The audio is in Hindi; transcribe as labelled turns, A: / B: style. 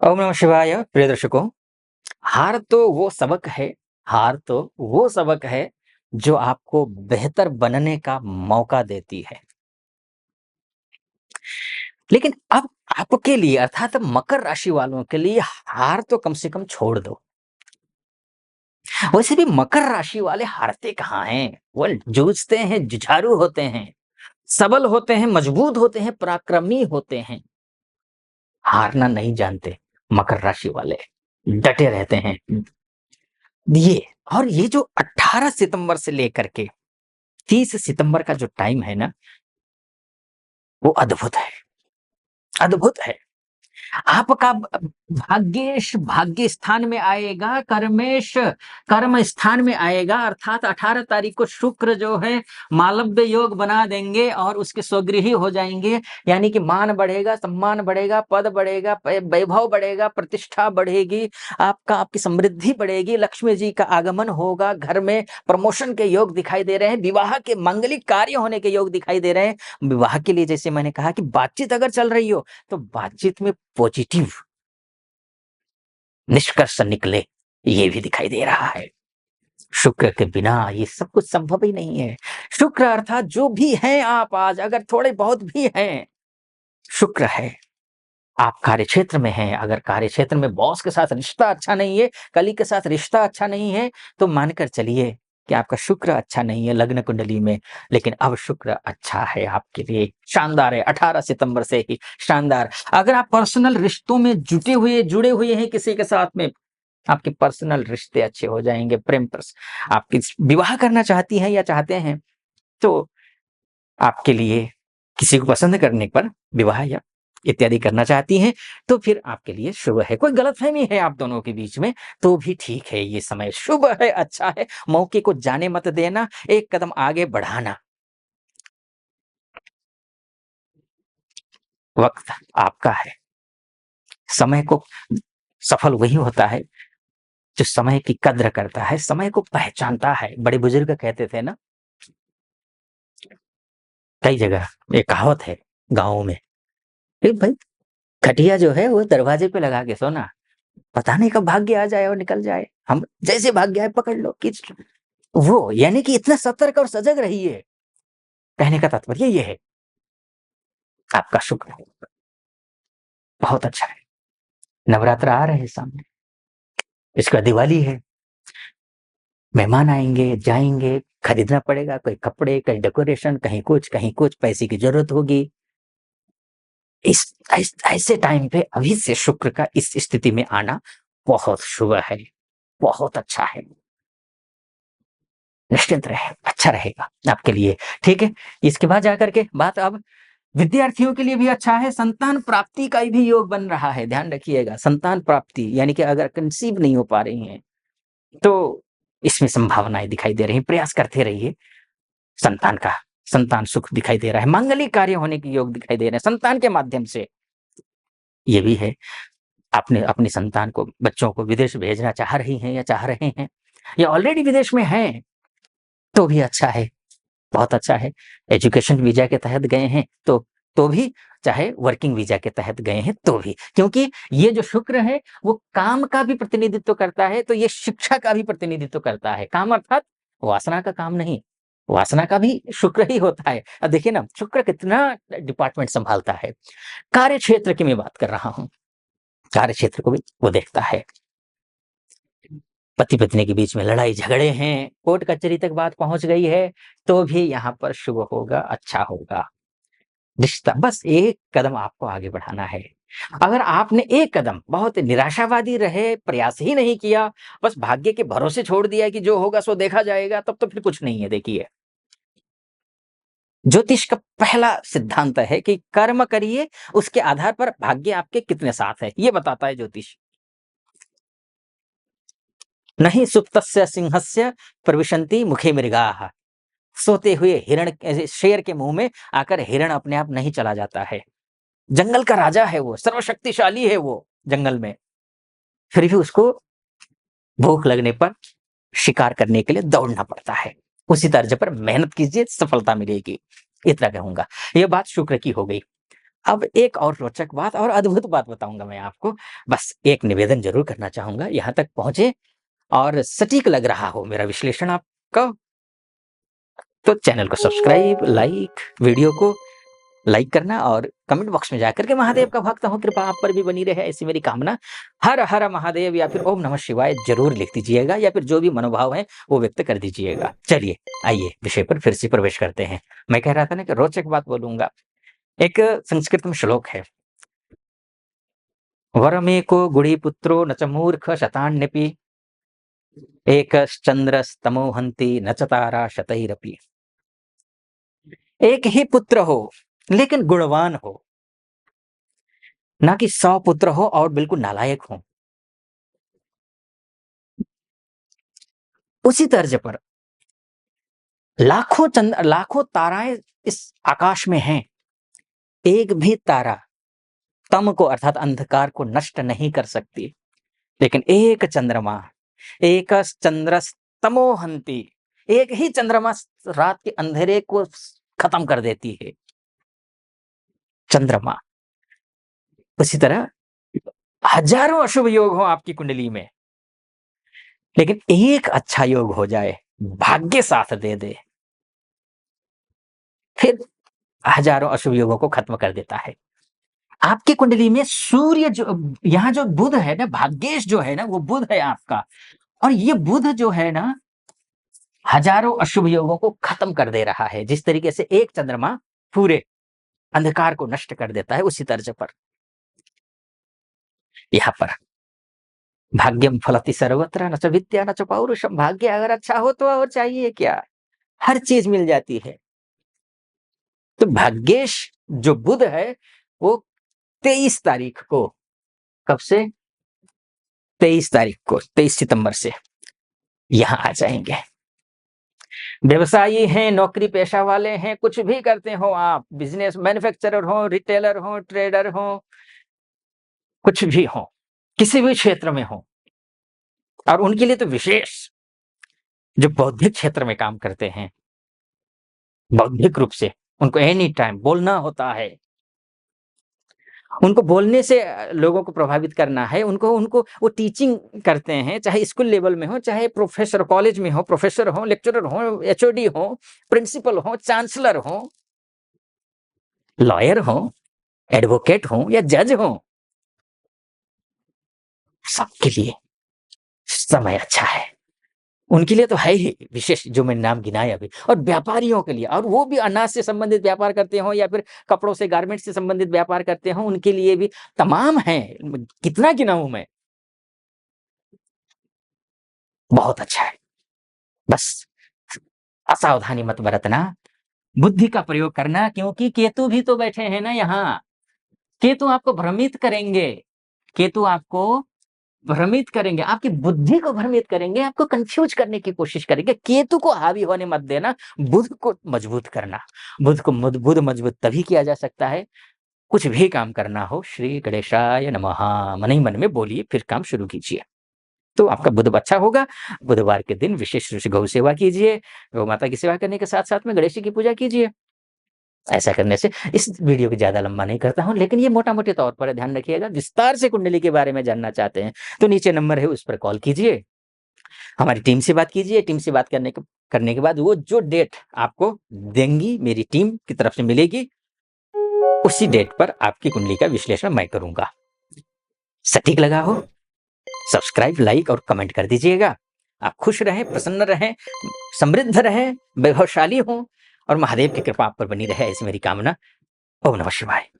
A: ओम नमः शिवाय। प्रिय दर्शकों, हार तो वो सबक है हार तो वो सबक है जो आपको बेहतर बनने का मौका देती है। लेकिन अब आपके लिए अर्थात मकर राशि वालों के लिए हार तो कम से कम छोड़ दो। वैसे भी मकर राशि वाले हारते कहाँ हैं? वो जूझते हैं, जुझारू होते हैं, सबल होते हैं, मजबूत होते हैं, पराक्रमी होते हैं। हारना नहीं जानते मकर राशि वाले, डटे रहते हैं। ये और ये जो 18 सितंबर से लेकर के 30 सितंबर का जो टाइम है ना, वो अद्भुत है, अद्भुत है। आपका भाग्येश भाग्य स्थान में आएगा, कर्मेश कर्म स्थान में आएगा, अर्थात 18 तारीख को शुक्र जो है मालव्य योग बना देंगे और उसके स्वगृही हो जाएंगे। यानी कि मान बढ़ेगा, सम्मान बढ़ेगा, पद बढ़ेगा, वैभव बढ़ेगा, प्रतिष्ठा बढ़ेगी, आपकी समृद्धि बढ़ेगी, लक्ष्मी जी का आगमन होगा, घर में प्रमोशन के योग दिखाई दे रहे हैं, विवाह के मांगलिक कार्य होने के योग दिखाई दे रहे हैं। विवाह के लिए जैसे मैंने कहा कि बातचीत अगर चल रही हो तो बातचीत में पॉजिटिव निष्कर्ष निकले, ये भी दिखाई दे रहा है। शुक्र के बिना ये सब कुछ संभव ही नहीं है। शुक्र अर्थात जो भी हैं आप आज अगर थोड़े बहुत भी हैं, शुक्र है। आप कार्यक्षेत्र में हैं, अगर कार्यक्षेत्र में बॉस के साथ रिश्ता अच्छा नहीं है, कलीग के साथ रिश्ता अच्छा नहीं है, तो मानकर चलिए कि आपका शुक्र अच्छा नहीं है लग्न कुंडली में। लेकिन अब शुक्र अच्छा है आपके लिए, शानदार है, 18 सितंबर से ही शानदार। अगर आप पर्सनल रिश्तों में जुड़े हुए हैं किसी के साथ में, आपके पर्सनल रिश्ते अच्छे हो जाएंगे, आपकी विवाह करना चाहती हैं या चाहते हैं, तो आपके लिए किसी को पसंद करने पर विवाह या इत्यादि करना चाहती हैं, तो फिर आपके लिए शुभ है। कोई गलतफहमी है आप दोनों के बीच में, तो भी ठीक है, ये समय शुभ है, अच्छा है। मौके को जाने मत देना, एक कदम आगे बढ़ाना। वक्त आपका है। समय को सफल वही होता है जो समय की कद्र करता है, समय को पहचानता है। बड़े बुजुर्ग कहते थे ना, कई जगह एक कहावत है गाँवों में, कि भाई खटिया जो है वो दरवाजे पे लगा के सोना, पता नहीं कब भाग्य आ जाए और निकल जाए। हम जैसे भाग्य आए पकड़ लो कि वो यानी कि इतना सतर्क और सजग रहिए। कहने का तात्पर्य ये है। आपका शुक्र है, बहुत अच्छा है। नवरात्र आ रहे हैं सामने, इसका दिवाली है, मेहमान आएंगे जाएंगे, खरीदना पड़ेगा, कोई कपड़े, कहीं डेकोरेशन, कहीं कुछ पैसे की जरूरत होगी। ऐसे टाइम पे अभी से शुक्र का इस स्थिति में आना बहुत शुभ है, बहुत अच्छा है। निश्चिंत रहे, अच्छा रहेगा आपके लिए। ठीक है, इसके बाद जाकर के बात अब विद्यार्थियों के लिए भी अच्छा है। संतान प्राप्ति का भी योग बन रहा है, ध्यान रखिएगा। संतान प्राप्ति यानी कि अगर कंसीव नहीं हो पा रही हैं, तो इसमें संभावनाएं दिखाई दे रही हैं। प्रयास करते रहिए। संतान का संतान सुख दिखाई दे रहा है, मांगलिक कार्य होने के योग दिखाई दे रहे हैं संतान के माध्यम से। ये भी है, आपने अपनी संतान को, बच्चों को विदेश भेजना चाह रही हैं या चाह रहे हैं, या ऑलरेडी विदेश में हैं, तो भी अच्छा है, बहुत अच्छा है। एजुकेशन वीजा के तहत गए हैं तो भी, चाहे वर्किंग वीजा के तहत गए हैं तो भी, क्योंकि ये जो शुक्र है वो काम का भी प्रतिनिधित्व करता है, तो ये शिक्षा का भी प्रतिनिधित्व करता है। काम अर्थात वासना का काम नहीं, वासना का भी शुक्र ही होता है। अब देखिए ना, शुक्र कितना डिपार्टमेंट संभालता है। कार्य क्षेत्र की मैं बात कर रहा हूँ, कार्य क्षेत्र को भी वो देखता है। पति पत्नी के बीच में लड़ाई झगड़े हैं, कोर्ट कचहरी तक बात पहुंच गई है, तो भी यहाँ पर शुभ होगा, अच्छा होगा। रिश्ता बस एक कदम आपको आगे बढ़ाना है। अगर आपने एक कदम बहुत निराशावादी रहे, प्रयास ही नहीं किया, बस भाग्य के भरोसे छोड़ दिया कि जो होगा सो देखा जाएगा, तब तो फिर कुछ नहीं है। देखिए, ज्योतिष का पहला सिद्धांत है कि कर्म करिए, उसके आधार पर भाग्य आपके कितने साथ है, ये बताता है ज्योतिष। नहीं सुप्तस्य सिंहस्य प्रविशन्ति मुखे मृगाः। सोते हुए हिरण, शेर के मुंह में आकर हिरण अपने आप नहीं चला जाता है। जंगल का राजा है वो, सर्वशक्तिशाली है वो जंगल में, फिर भी उसको भूख लगने पर शिकार करने के लिए दौड़ना पड़ता है। उसी तर्ज पर मेहनत कीजिए, सफलता मिलेगी। इतना कहूंगा। यह बात शुक्र की हो गई। अब एक और रोचक बात और अद्भुत बात बताऊँगा मैं आपको। बस एक निवेदन ज़रूर करना चाहूँगा, यहाँ तक पहुँचे और सटीक लग रहा हो मेरा विश्लेषण आपको, तो चैनल को सब्सक्राइब, लाइक, वीडियो को लाइक करना और कमेंट बॉक्स में जाकर के महादेव का भक्त हूँ, कृपा आप पर भी बनी रहे, ऐसी मेरी कामना। हर हर महादेव या फिर ओम नमः शिवाय ज़रूर लिख दीजिएगा या फिर जो भी मनोभाव है वो व्यक्त कर दीजिएगा। चलिए, आइए विषय पर फिर से प्रवेश करते हैं। मैं कह रहा था ना कि रोचक बात बोलूँगा। एक संस्कृत में श्लोक है, वरमेको गुणीपुत्रो न च मूर्ख शतान्यपि एकश्चन्द्रस्तमो हन्ति न च तारा शतैरपि। एक ही पुत्र हो लेकिन गुणवान हो, ना कि 100 पुत्र हो और बिल्कुल नालायक हो। उसी तर्ज पर लाखों ताराएं इस आकाश में हैं, एक भी तारा तम को अर्थात अंधकार को नष्ट नहीं कर सकती, लेकिन एक चंद्रमा, एकश्चन्द्रस्तमो हन्ति, एक ही चंद्रमा रात के अंधेरे को खत्म कर देती है, चंद्रमा। उसी तरह हजारों अशुभ योग हो आपकी कुंडली में, लेकिन एक अच्छा योग हो जाए, भाग्य साथ दे दे, फिर हजारों अशुभ योगों को खत्म कर देता है। आपकी कुंडली में सूर्य जो यहाँ जो बुध है ना, भाग्येश जो है ना, वो बुध है आपका, और ये बुध जो है ना, हजारों अशुभ योगों को खत्म कर दे रहा है। जिस तरीके से एक चंद्रमा पूरे अंधकार को नष्ट कर देता है, उसी तर्ज पर यहाँ पर भाग्यम फलति सर्वत्र न च विद्या न च पौरुषम। भाग्य अगर अच्छा हो तो और चाहिए क्या, हर चीज मिल जाती है। तो भाग्येश जो बुध है वो 23 तारीख को, कब से, 23 तारीख को, 23 सितंबर से यहाँ आ जाएंगे। व्यवसायी हैं, नौकरी पेशा वाले हैं, कुछ भी करते हो आप, बिजनेस मैन्युफैक्चरर हो, रिटेलर हो, ट्रेडर हो, कुछ भी हो, किसी भी क्षेत्र में हो, और उनके लिए तो विशेष जो बौद्धिक क्षेत्र में काम करते हैं, बौद्धिक रूप से उनको एनी टाइम बोलना होता है, उनको बोलने से लोगों को प्रभावित करना है, उनको उनको वो टीचिंग करते हैं, चाहे स्कूल लेवल में हो, चाहे प्रोफेसर कॉलेज में हो, प्रोफेसर हो, लेक्चरर हो, एचओडी हो, प्रिंसिपल हो, चांसलर हो, लॉयर हो, एडवोकेट हो या जज हो, सबके लिए समय अच्छा है। उनके लिए तो है ही विशेष, जो मैंने नाम गिनाए अभी। और व्यापारियों के लिए, और वो भी अनाज से संबंधित व्यापार करते हो या फिर कपड़ों से, गारमेंट से संबंधित व्यापार करते हो, उनके लिए भी तमाम है। कितना गिनाऊं मैं, बहुत अच्छा है। बस असावधानी मत बरतना, बुद्धि का प्रयोग करना, क्योंकि केतु भी तो बैठे हैं ना यहाँ। केतु आपको भ्रमित करेंगे, केतु आपको भ्रमित करेंगे, आपकी बुद्धि को भ्रमित करेंगे, आपको कंफ्यूज करने की कोशिश करेंगे। केतु को हावी होने मत देना, बुध को मजबूत करना। बुध मजबूत तभी किया जा सकता है, कुछ भी काम करना हो, श्री गणेशाय नमः मन ही मन में बोलिए, फिर काम शुरू कीजिए, तो आपका बुध अच्छा होगा। बुधवार के दिन विशेष रूप से गौ सेवा कीजिए, गौ माता की सेवा करने के साथ साथ में गणेश जी की पूजा कीजिए। ऐसा करने से, इस वीडियो को ज्यादा लंबा नहीं करता हूं, लेकिन ये मोटा मोटे तौर पर ध्यान रखिएगा। विस्तार से कुंडली के बारे में जानना चाहते हैं तो नीचे नंबर है, उस पर कॉल कीजिए, हमारी टीम से बात कीजिए। टीम से बात करने के बाद वो जो डेट आपको देंगी, मेरी टीम की तरफ से मिलेगी, उसी डेट पर आपकी कुंडली का विश्लेषण मैं करूंगा। सटीक लगा हो, सब्सक्राइब, लाइक और कमेंट कर दीजिएगा। आप खुश रहें, प्रसन्न रहें, समृद्ध रहें, वैभवशाली हों, और महादेव की कृपा आप पर बनी रहे, ऐसी मेरी कामना। ओम नमः शिवाय।